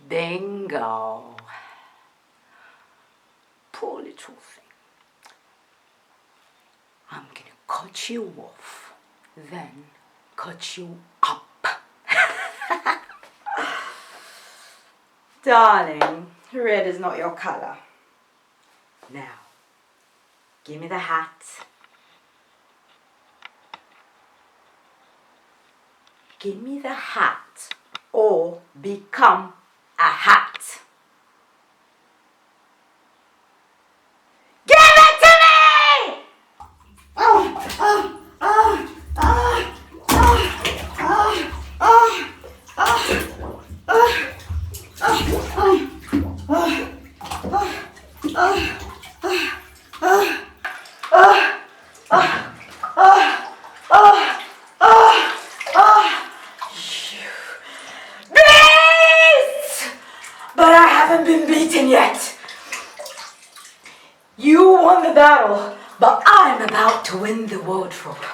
Bingo. Poor little thing. I'm gonna cut you off, then cut you up. Darling, red is not your color. Now, give me the hat. Give me the hat or become a hat. Give it to me! Beast! But I haven't been beaten yet. You won the battle, but I'm about to win the wardrobe.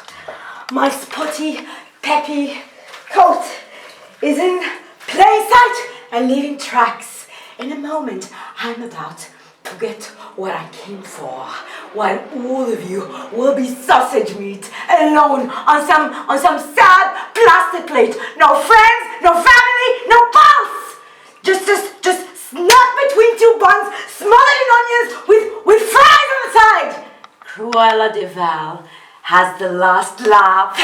My spotty, peppy coat is in plain sight and leaving tracks. In a moment, I'm about to get what I came for, while all of you will be sausage meat, alone on some sad plastic plate. No friends, no family, no pulse. Just snap between two buns, smothered in onions with fries on the side. Cruella de Val has the last laugh.